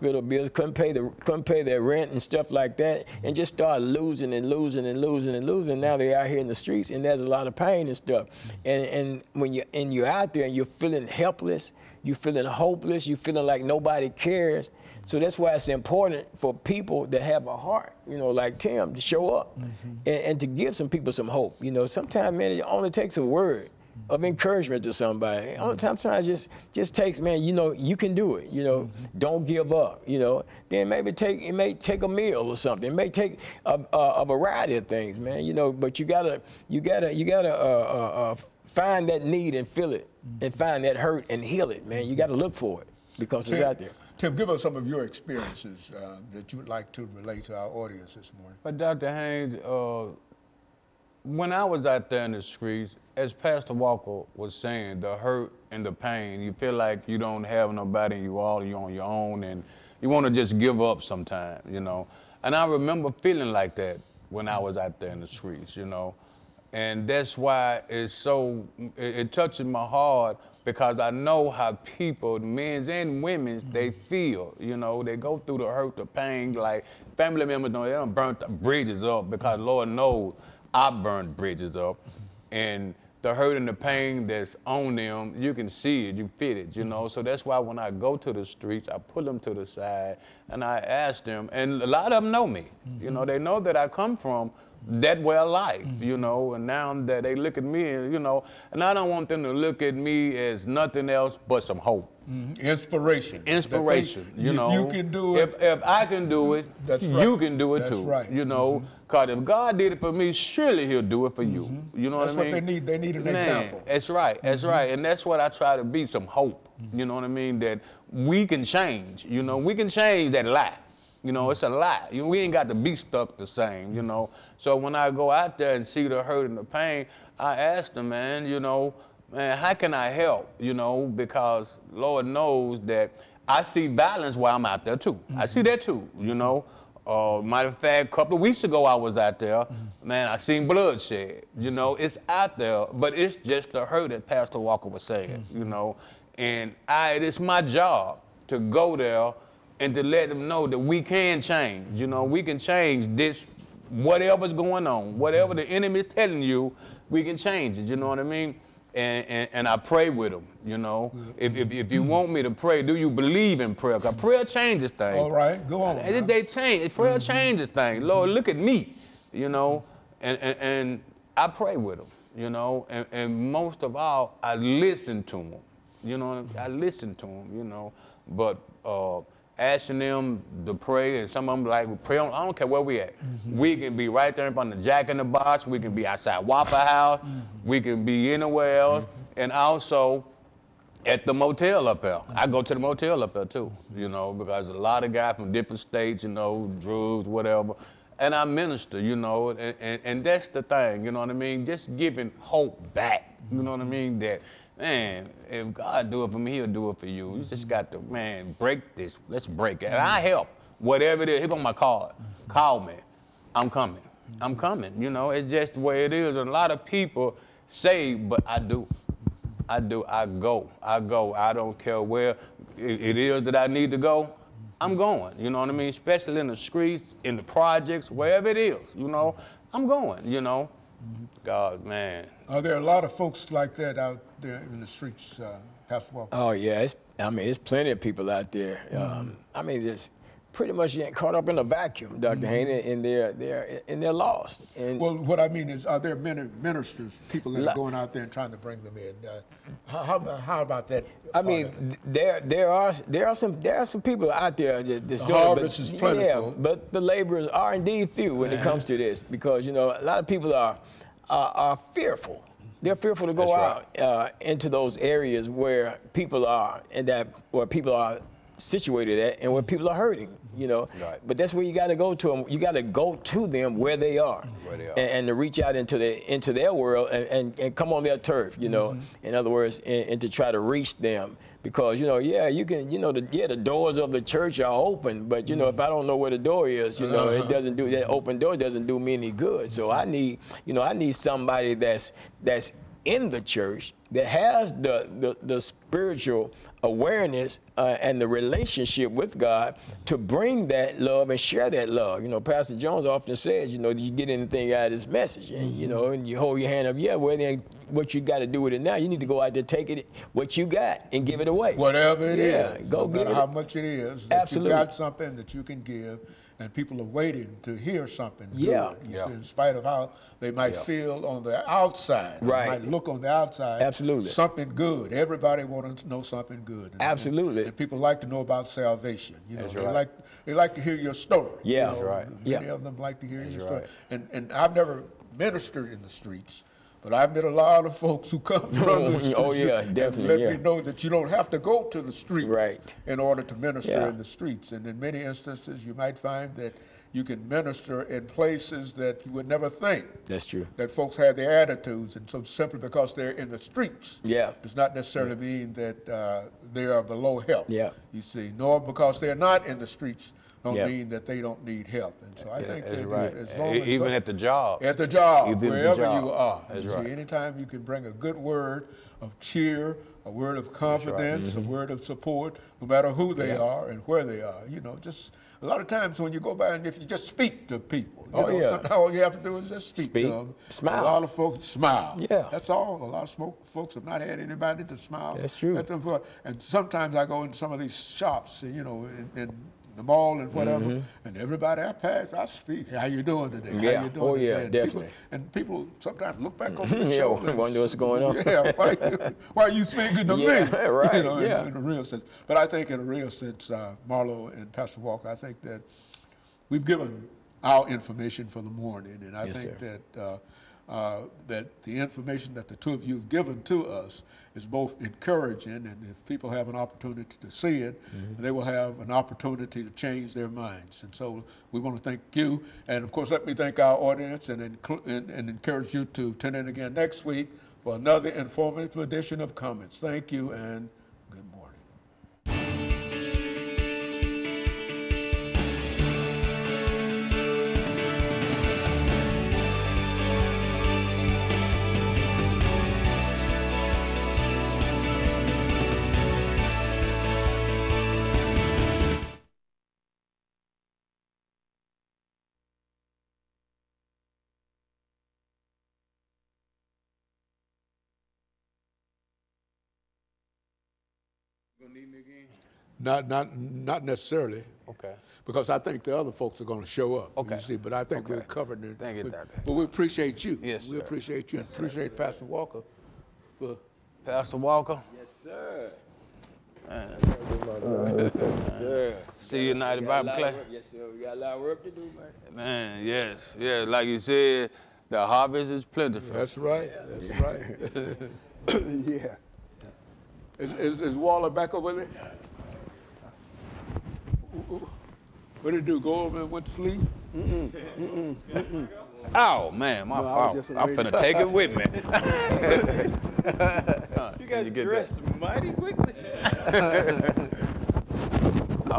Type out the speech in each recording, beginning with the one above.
hospital bills, couldn't pay their rent and stuff like that, and just started losing and losing and losing and losing. Now they're out here in the streets, and there's a lot of pain and stuff. And when you're out there and you're feeling helpless, you're feeling hopeless, you're feeling like nobody cares. So that's why it's important for people that have a heart, you know, like Tim, to show up and to give some people some hope. You know, sometimes, man, it only takes a word of encouragement to somebody. Sometimes just takes, man, you know, you can do it. You know, don't give up. You know, then maybe it may take a meal or something. It may take a variety of things, man. You know, but you gotta find that need and feel it, and find that hurt and heal it, man. You gotta look for it because it's out there. Tim, give us some of your experiences that you would like to relate to our audience this morning. But Dr. Haynes, when I was out there in the streets, as Pastor Walker was saying, the hurt and the pain, you feel like you don't have nobody, you're on your own, and you want to just give up sometimes, you know. And I remember feeling like that when I was out there in the streets, you know. And that's why it touches my heart, because I know how people, men's and women's, they feel, you know. They go through the hurt, the pain, like family members know they done burnt the bridges up, because Lord knows I burned bridges up. And the hurt and the pain that's on them, you can see it, you feel it, you know. So that's why when I go to the streets, I pull them to the side and I ask them, and a lot of them know me. You know, they know that I come from that way of life, you know, and now that they look at me, you know, and I don't want them to look at me as nothing else but some hope. Inspiration. Inspiration, you know. If you can do it. If I can do it, you can do it too. That's right. You know, because if God did it for me, surely he'll do it for you. You know what I mean? That's what they need. They need an example. That's right. That's right. And that's what I try to be, some hope. You know what I mean? That we can change. You know, we can change that lie. You know, it's a lie. We ain't got to be stuck the same, you know. So when I go out there and see the hurt and the pain, I ask them, man, you know, man, how can I help? You know, because Lord knows that I see violence while I'm out there too. I see that too, you know. Matter of fact, a couple of weeks ago I was out there, man, I seen bloodshed. You know, it's out there, but it's just the hurt that Pastor Walker was saying, you know. And it's my job to go there and to let them know that we can change. You know, we can change this, whatever's going on, whatever the enemy is telling you, we can change it. You know what I mean? And I pray with them. You know, if you want me to pray, do you believe in prayer? Because prayer changes things. All right, go on. They change. Prayer changes things. Lord, look at me. You know, and I pray with them. You know, and most of all, I listen to them. You know, I listen to them. You know, but. Asking them to pray, and some of them like, pray on, I don't care where we at. We can be right there in front of the Jack in the Box, we can be outside Waffle House, we can be anywhere else, and also at the motel up there. I go to the motel up there too, you know, because a lot of guys from different states, you know, drugs, whatever, and I minister, you know, and that's the thing, you know what I mean? Just giving hope back, you know what I mean? That, man, if God do it for me, he'll do it for you. You just got to, man, break this. Let's break it. And I help. Whatever it is, here go my card. Call me. I'm coming. I'm coming. You know, it's just the way it is. And a lot of people say, but I do. I do. I go. I go. I don't care where it is that I need to go. I'm going. You know what I mean? Especially in the streets, in the projects, wherever it is, you know, I'm going, you know. God, man. Are there a lot of folks like that out there in the streets, Pastor Walker? Oh, yeah. There's plenty of people out there. I mean, just pretty much getting caught up in a vacuum, Dr. Haney, and they're lost. And well, what I mean is, are there many ministers, people that are going out there and trying to bring them in? How about that? I mean, there are some people out there that's doing it. The harvest is plentiful. Yeah, but the laborers are indeed few when it comes to this, because you know a lot of people are fearful. They're fearful to go out into those areas where people are, and where people are situated at, and where people are hurting. You know, but that's where you got to go to them. You got to go to them where they are, and to reach out into their world and come on their turf. You know, in other words, and to try to reach them, because you know, you can, you know, the doors of the church are open, but you know, if I don't know where the door is, you know, it doesn't do that open door doesn't do me any good. So I need somebody that's in the church that has the spiritual awareness and the relationship with God to bring that love and share that love. You know, Pastor Jones often says, you know, you get anything out of this message, and you know, and you hold your hand up, yeah, well then what you got to do with it now? You need to go out there, take it, what you got, and give it away. Whatever it is, go no get matter it. how much it is, that Absolutely. you got something that you can give, and people are waiting to hear something Yeah. good. You see, in spite of how they might feel on the outside, Right. or might look on the outside. Absolutely. Something good. Everybody wants to know something good. And, Absolutely. And people like to know about salvation. You know, That's they right. like to hear your story. Yeah. You know, That's right. Many Yeah. of them like to hear your That's story. right. And I've never ministered in the streets. But I've met a lot of folks who come from the streets. Oh, yeah, and definitely, let me know that you don't have to go to the street Right. in order to minister Yeah. in the streets. And in many instances, you might find that you can minister in places that you would never think That's true. that folks have their attitudes. And so simply because they're in the streets Yeah. does not necessarily mean that they are below help. Yeah. You see, nor because they're not in the streets don't Yeah. mean that they don't need help. And so I think That's that right. as long as Even at the job. at the job, Even at the wherever job. you are. That's You right. see, anytime you can bring a good word of cheer, a word of confidence, a word of support, no matter who they are and where they are. You know, just a lot of times when you go by and if you just speak to people, you know, sometimes all you have to do is just speak to them. Smile. A lot of folks smile. Yeah. That's all. A lot of folks have not had anybody to smile. That's true. At them for. And sometimes I go into some of these shops, you know, in the mall and whatever, and everybody I pass, I speak. How you doing today? Yeah. How you doing Oh, today? yeah, And definitely. people sometimes look back over the Yeah, shoulder. and wonder what's going on. Yeah, why are you speaking to Yeah, me? right, You know, yeah. in a real sense. But I think in a real sense, Marlo and Pastor Walker, I think that we've given our information for the morning, and I Yes, think sir. that the information that the two of you have given to us is both encouraging, and if people have an opportunity to see it, they will have an opportunity to change their minds. And so we want to thank you, and of course let me thank our audience and encourage you to tune in again next week for another informative edition of Comments. Thank you and good morning. Gonna need me again? Not necessarily. Okay. Because I think the other folks are going to show up. Okay. You see, but I think Okay. we're covered it. Thank you, Doctor. But we appreciate you. Yes, we sir. appreciate you. Yes, sir. Appreciate Pastor Walker for. Pastor Walker, Yes, sir. see you tonight at Bible class. Yes, sir. We got a lot of work to do, man. Man, yes, yeah. Like you said, the harvest is plentiful. That's right. That's right. Yeah. Is Waller back over there? What did he do? Go over and went to sleep? Oh man, my No, I was fault. just I'm ready. finna take it with me. You guys get dressed mighty quickly. I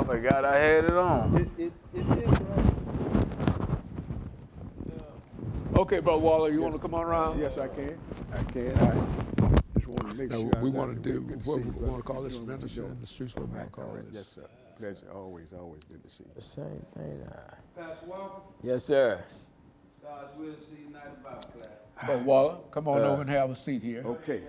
forgot I had it on. It is, right? Okay, Brother Waller, you want to come on around? Yes, I can. I can. I just want to make Now, sure. we I want to do good what see we you, brother. want to call this You're doing a good minister job. in the streets. What we want to call this? Yes, sir. Pleasure. Always good to see you. The same thing. Pastor Walker, Yes, sir. God's will, see you tonight at Bible class. Brother Waller, come on over and have a seat here. Okay.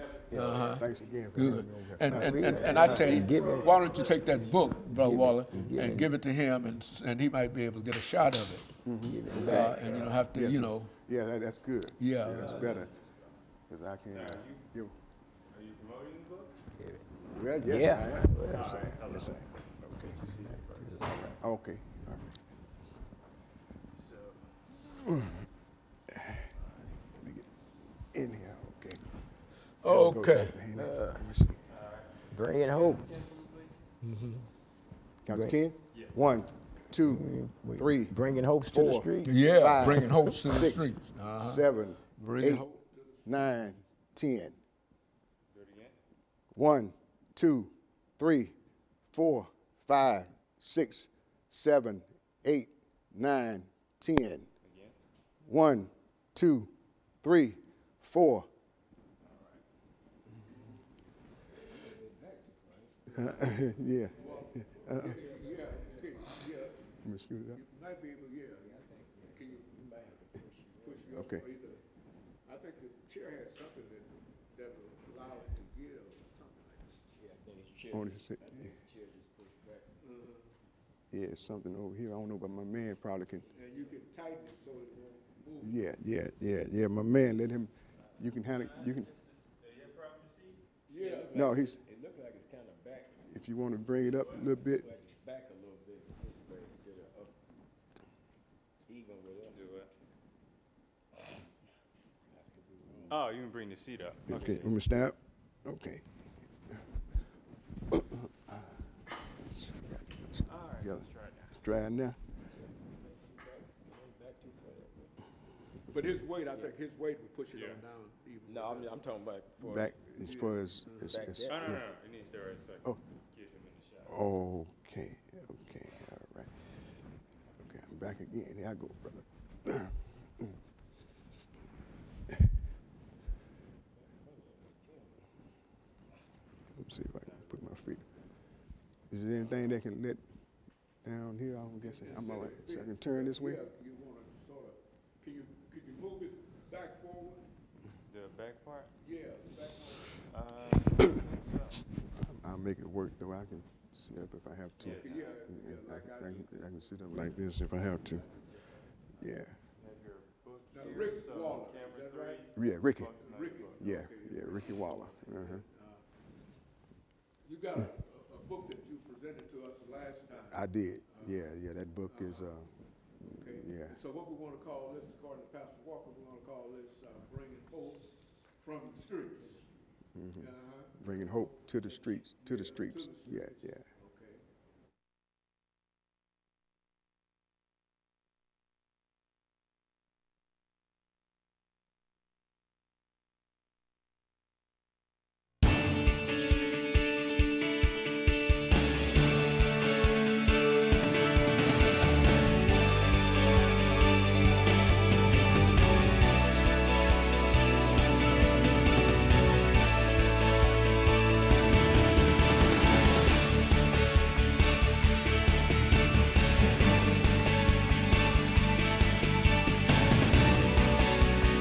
Thanks again for Good. having me over here. And I tell you, why don't you take that book, Brother Waller, and give it to him, and he might be able to get a shot of it. And you don't have to, Yes, you sir. know. Yeah, that's good. Yeah. That's better. Because I can give. Are you promoting the book? Well, yes, Yeah. I am. Yes, I am. Yes, I am. Okay. Okay. All right. Let me get in here. Okay. Okay. Let me see. Bringing hope. Count to 10. 1, 2, 3, Bringing hopes to the 4, street. Yeah, 5, bringing hopes to the 6, streets. 7, Bringing 8, hope. 9, 10. 1, 2, 3, 4, 5, 6, 7, 8, 9, 10. 1, 2, 3, 4. Yeah. Yeah, okay, yeah. Let me scoot it up. You might be able, yeah. Can you push you up? Okay. Or either, I think the chair has something that will allow it to give or something like that. Yeah, I think it's chair. On his, Chair just pushed back. yeah, it's something over here. I don't know, but my man probably can. And you can tighten it so it won't move. Yeah. My man, let him. You can handle. You can. Yeah. No, he's. It looks like it's kind of back. If you want to bring it up a little bit. Like it's back a little bit this way instead of up. Even with us. Do what? Oh, you can bring the seat up. Okay, let me stand up. Okay. All right, Yeah. let's try it now. Try it now. Back too far. But his weight, I think his weight will push it Yeah. on down even. No, I'm talking about for Back as far as. Back there. Oh, no, it needs to right so I can Oh. get him in the shot. Okay, all right. Okay, I'm back again. Here I go, brother. Let me see if I can put my feet. Is there anything that can let down here? I'm guessing I'm all right. So I can turn this way? Yeah, you want to sort of, could you move it back forward? The back part? Yeah, back Uh, I'll make it work though. I can sit up if I have to. forward. Yeah, like I can sit up like this if I have to. Yeah. have your book Now, here. Rick So Waller, camera is that right? 3, Yeah, Ricky. focus on Ricky. your book. Yeah, Okay. yeah, Ricky Waller. You got a book that you presented to us last time. I did. Yeah, that book is. Okay. Yeah. So what we want to call this, according to Pastor Walker, we want to call this Bringing Hope from the Streets. Bringing hope to the streets. To the streets. Yeah. Okay.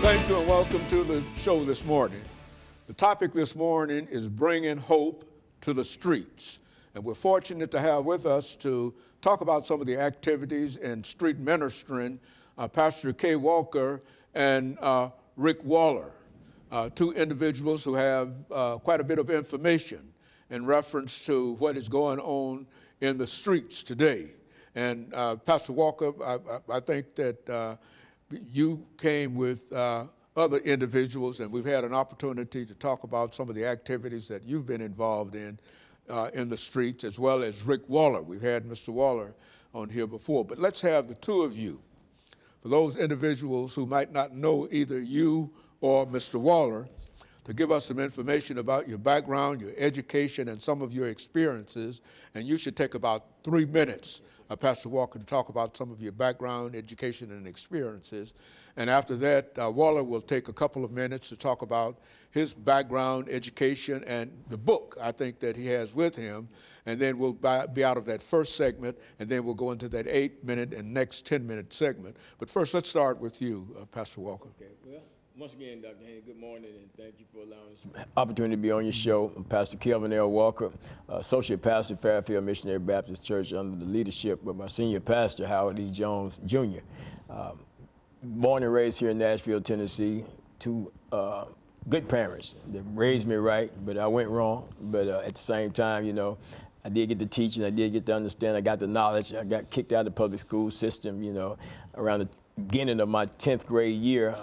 Thank you and welcome to the show this morning. The topic this morning is bringing hope to the streets. And we're fortunate to have with us to talk about some of the activities in street ministering, Pastor Kay Walker and Rick Waller, two individuals who have quite a bit of information in reference to what is going on in the streets today. And Pastor Walker, I think that you came with other individuals, and we've had an opportunity to talk about some of the activities that you've been involved in the streets, as well as Rick Waller. We've had Mr. Waller on here before, but let's have the two of you. For those individuals who might not know either you or Mr. Waller, to give us some information about your background, your education, and some of your experiences. And you should take about 3 minutes, Pastor Walker, to talk about some of your background, education, and experiences. And after that, Waller will take a couple of minutes to talk about his background, education, and the book, I think, that he has with him. And then we'll be out of that first segment, and then we'll go into that 8-minute and next 10-minute segment. But first, let's start with you, Pastor Walker. Okay, well, once again, Dr. Haney, good morning, and thank you for allowing us the opportunity to be on your show. I'm Pastor Kelvin L. Walker, Associate Pastor, Fairfield Missionary Baptist Church, under the leadership of my senior pastor, Howard E. Jones, Jr. Born and raised here in Nashville, Tennessee, two good parents that raised me right, but I went wrong. But at the same time, you know, I did get the teaching, I did get to understand, I got the knowledge. I got kicked out of the public school system, you know, around the beginning of my 10th grade year.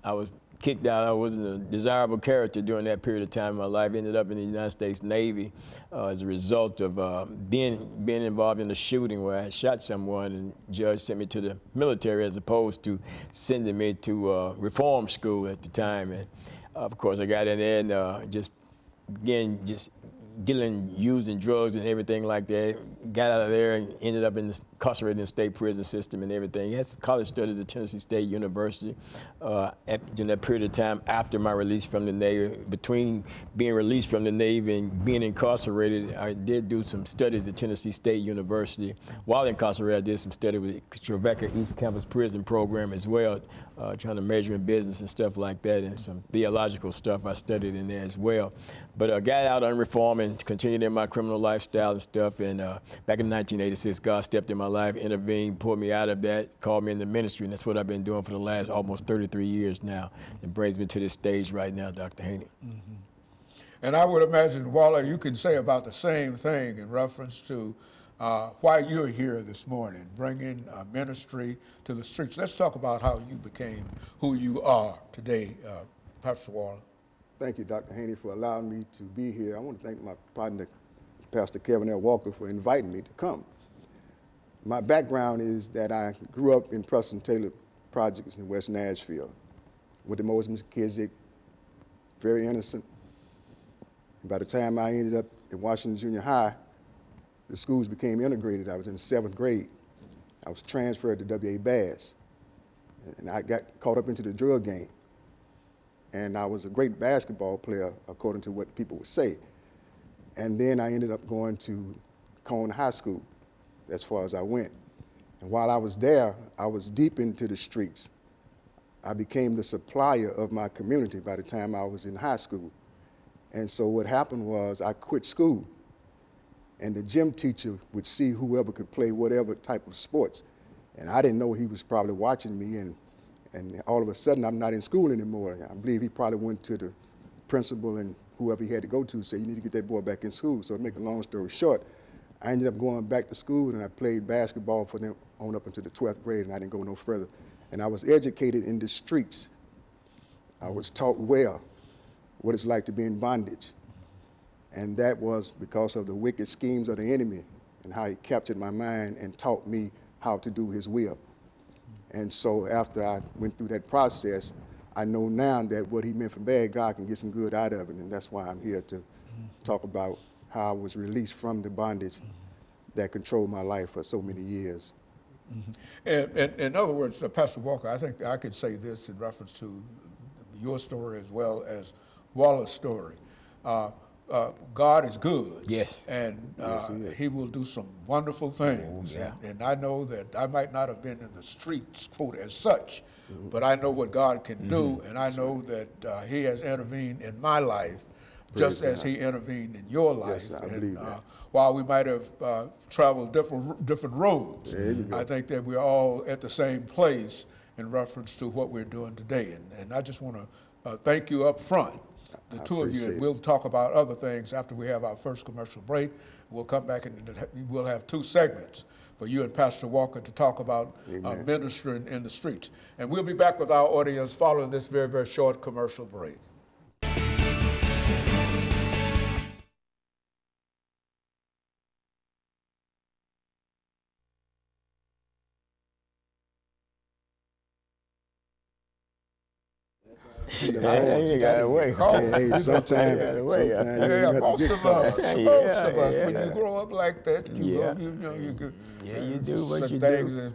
I was kicked out. I wasn't a desirable character during that period of time in my life. Ended up in the United States Navy as a result of being involved in a shooting where I had shot someone, and the judge sent me to the military as opposed to sending me to reform school at the time. And of course, I got in there and just using drugs and everything like that. Got out of there and ended up incarcerated in the state prison system and everything. He had some college studies at Tennessee State University. In that period of time after my release from the Navy, between being released from the Navy and being incarcerated, I did do some studies at Tennessee State University. While incarcerated, I did some study with the Trevecca East Campus Prison Program as well, trying to major in business and stuff like that, and some theological stuff I studied in there as well. But I got out on reform and continued in my criminal lifestyle and stuff. And back in 1986, God stepped in my life, intervened, pulled me out of that, called me in the ministry, and that's what I've been doing for the last almost 33 years now. It brings me to this stage right now, Dr. Haney. Mm-hmm. And I would imagine, Waller, you can say about the same thing in reference to why you're here this morning, bringing ministry to the streets. Let's talk about how you became who you are today, Pastor Waller. Thank you, Dr. Haney, for allowing me to be here. I want to thank my partner, Pastor Kevin L. Walker, for inviting me to come. My background is that I grew up in Preston Taylor Projects in West Nashville. Went to Moses McKissick, very innocent. And by the time I ended up at Washington Junior High, the schools became integrated. I was in the 7th grade. I was transferred to W.A. Bass, and I got caught up into the drug game. And I was a great basketball player, according to what people would say. And then I ended up going to Cone High School, as far as I went. And while I was there, I was deep into the streets. I became the supplier of my community by the time I was in high school. And so what happened was I quit school, and the gym teacher would see whoever could play whatever type of sports. And I didn't know he was probably watching me, and all of a sudden I'm not in school anymore. I believe he probably went to the principal and whoever he had to go to said, you need to get that boy back in school. So to make a long story short, I ended up going back to school, and I played basketball for them on up until the 12th grade, and I didn't go no further. And I was educated in the streets. I was taught well what it's like to be in bondage. And that was because of the wicked schemes of the enemy and how he captured my mind and taught me how to do his will. And so after I went through that process, I know now that what he meant for bad, God can get some good out of it. And that's why I'm here to talk about how I was released from the bondage that controlled my life for so many years. And in other words, Pastor Walker, I think I could say this in reference to your story as well as Waller's story. God is good. Yes. And Yes, he will do some wonderful things. Oh, yeah. And I know that I might not have been in the streets, quote, as such, but I know what God can do, and I know that he has intervened in my life just as he intervened in your life. Yes, I believe that. While we might have traveled different roads, I think that we're all at the same place in reference to what we're doing today. And I just want to thank you up front, the two of you, and we'll talk about other things after we have our first commercial break. We'll come back and we'll have 2 segments for you and Pastor Walker to talk about ministering in the streets. And we'll be back with our audience following this very, very short commercial break. You got away. Hey, sometimes Most of us, when you grow up like that, you could. Yeah, you do what such you things do. as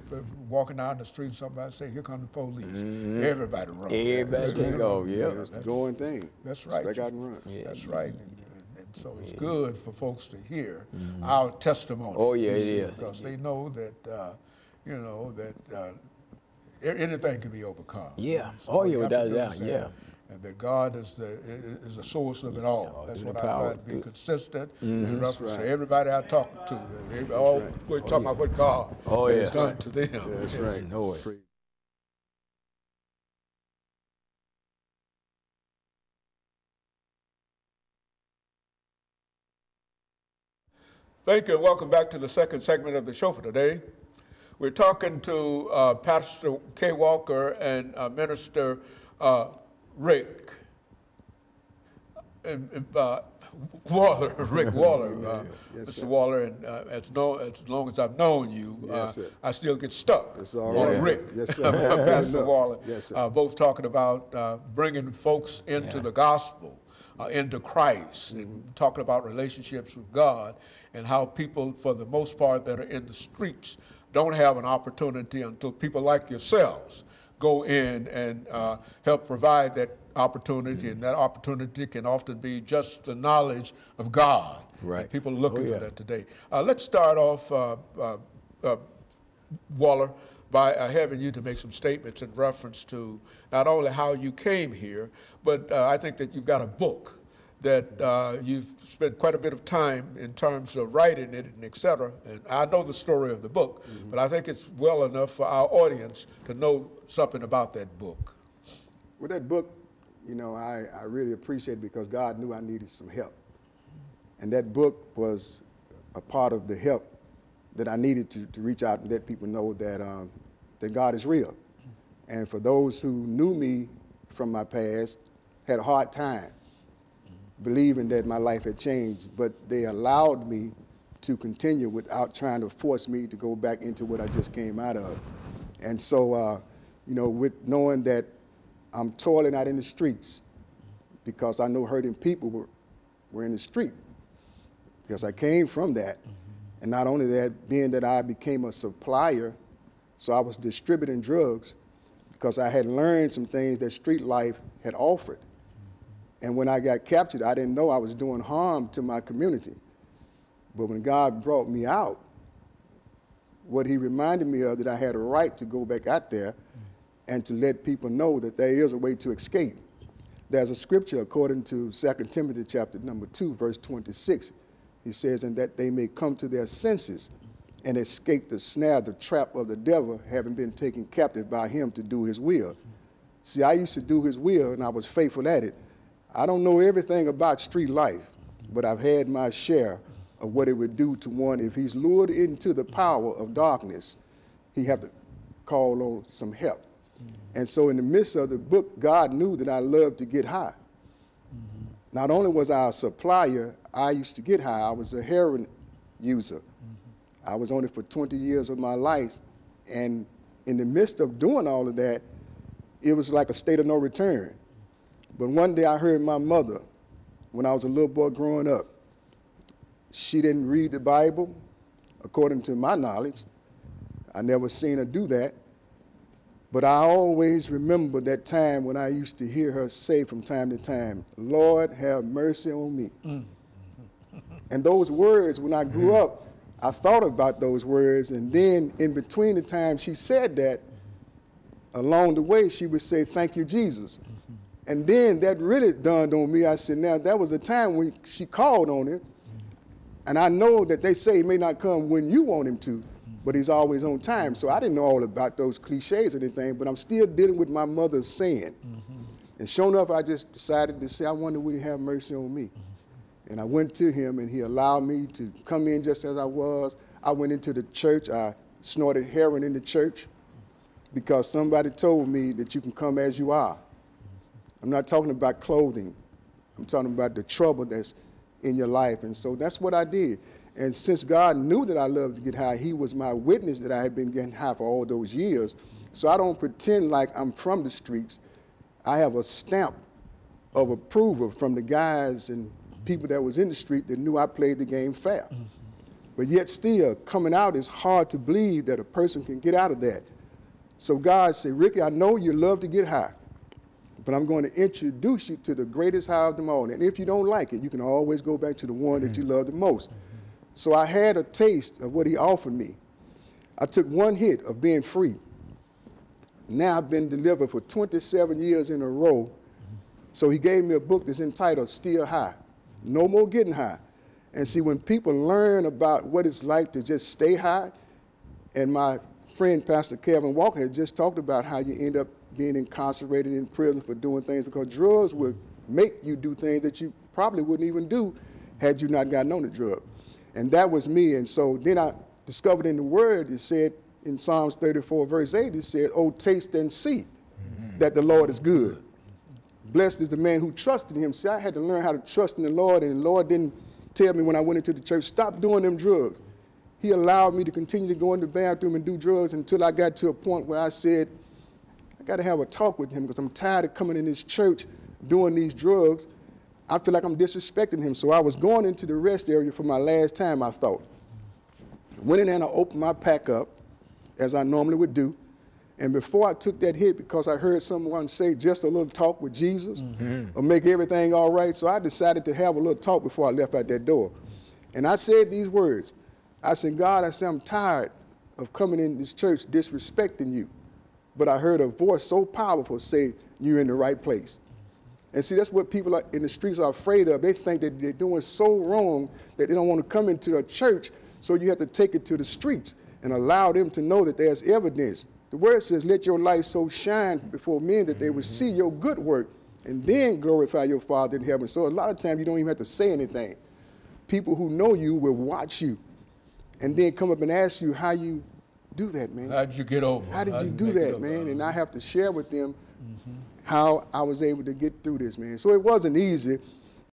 walking down the street, somebody say, "Here come the police." Everybody run. Everybody take off. Yeah, that's the going thing. That's right. They got to run. Yeah. That's right. And so it's good for folks to hear our testimony. Oh, yeah, you it see, is. because they know that anything can be overcome. Yeah. So Oh, you yeah, have to without a doubt, understand, yeah. And that God is the source of it all. That's the what I power. try to be consistent in reference to everybody I talk to. We're talking about what God has done to them. That's right. Know it. Thank you, and welcome back to the second segment of the show for today. We're talking to Pastor K. Walker and Minister Rick Waller, Rick Waller, Mr. Waller, and as long as I've known you, I still get stuck on Rick, Yes, sir. Pastor Waller, Yes, sir. both talking about bringing folks into the gospel into Christ, and talking about relationships with God, and how people, for the most part, that are in the streets don't have an opportunity until people like yourselves go in and help provide that opportunity, and that opportunity can often be just the knowledge of God. Right. And people are looking for that today. Let's start off, Waller, by having you to make some statements in reference to not only how you came here, but I think that you've got a book that you've spent quite a bit of time in terms of writing it and et cetera. And I know the story of the book, but I think it's well enough for our audience to know something about that book. With that book, you know, I really appreciate it because God knew I needed some help. And that book was a part of the help that I needed to reach out and let people know that, that God is real. And for those who knew me from my past, had a hard time believing that my life had changed, but they allowed me to continue without trying to force me to go back into what I just came out of. And so, you know, with knowing that I'm toiling out in the streets because I know hurting people were in the street, because I came from that. And not only that, being that I became a supplier, so I was distributing drugs because I had learned some things that street life had offered. And when I got captured, I didn't know I was doing harm to my community. But when God brought me out, what he reminded me of, that I had a right to go back out there and to let people know that there is a way to escape. There's a scripture according to 2 Timothy chapter number 2, verse 26. He says, and that they may come to their senses and escape the snare, the trap of the devil, having been taken captive by him to do his will. See, I used to do his will, and I was faithful at it. I don't know everything about street life, but I've had my share of what it would do to one. If he's lured into the power of darkness, he have to call on some help. And so in the midst of the book, God knew that I loved to get high. Not only was I a supplier, I used to get high. I was a heroin user. I was on it for 20 years of my life. And in the midst of doing all of that, it was like a state of no return. But one day I heard my mother, when I was a little boy growing up, she didn't read the Bible, according to my knowledge. I never seen her do that. But I always remember that time when I used to hear her say from time to time, Lord, have mercy on me. And those words, when I grew up, I thought about those words. And then in between the time she said that, along the way, she would say, thank you, Jesus. And then that really dawned on me. I said, now, that was a time when she called on it. And I know that they say he may not come when you want him to, but he's always on time. So I didn't know all about those cliches or anything, but I'm still dealing with my mother's saying. And sure enough, I just decided to say, I wonder would he have mercy on me? And I went to him, and he allowed me to come in just as I was. I went into the church. I snorted heroin in the church because somebody told me that you can come as you are. I'm not talking about clothing. I'm talking about the trouble that's in your life. And so that's what I did. And since God knew that I loved to get high, he was my witness that I had been getting high for all those years. So I don't pretend like I'm from the streets. I have a stamp of approval from the guys and people that was in the street that knew I played the game fair. But yet still, coming out is hard to believe that a person can get out of that. So God said, Ricky, I know you love to get high, but I'm going to introduce you to the greatest high of them all. And if you don't like it, you can always go back to the one that you love the most. So I had a taste of what he offered me. I took one hit of being free. Now I've been delivered for 27 years in a row. So he gave me a book that's entitled Still High. No more getting high. And see, when people learn about what it's like to just stay high, and my friend Pastor Kevin Walker had just talked about how you end up being incarcerated in prison for doing things because drugs would make you do things that you probably wouldn't even do had you not gotten on the drug. And that was me. And so then I discovered in the Word, it said in Psalms 34, verse 8, it said, oh, taste and see that the Lord is good. Blessed is the man who trusted him. See, I had to learn how to trust in the Lord, and the Lord didn't tell me when I went into the church, stop doing them drugs. He allowed me to continue to go in the bathroom and do drugs until I got to a point where I said, I got to have a talk with him because I'm tired of coming in this church doing these drugs. I feel like I'm disrespecting him. So I was going into the rest area for my last time, I thought. Went in there and I opened my pack up, as I normally would do. And before I took that hit, because I heard someone say just a little talk with Jesus will make everything all right, so I decided to have a little talk before I left out that door. And I said these words. I said, God, I said, I'm tired of coming in this church disrespecting you. But I heard a voice so powerful say, you're in the right place. And see, that's what people in the streets are afraid of. They think that they're doing so wrong that they don't want to come into a church, so you have to take it to the streets and allow them to know that there's evidence. The word says, let your light so shine before men that they will see your good work and then glorify your Father in heaven. So a lot of times you don't even have to say anything. People who know you will watch you and then come up and ask you how you do that, man. How did you get over? How did you do that, man? And I have to share with them how I was able to get through this, man. So it wasn't easy.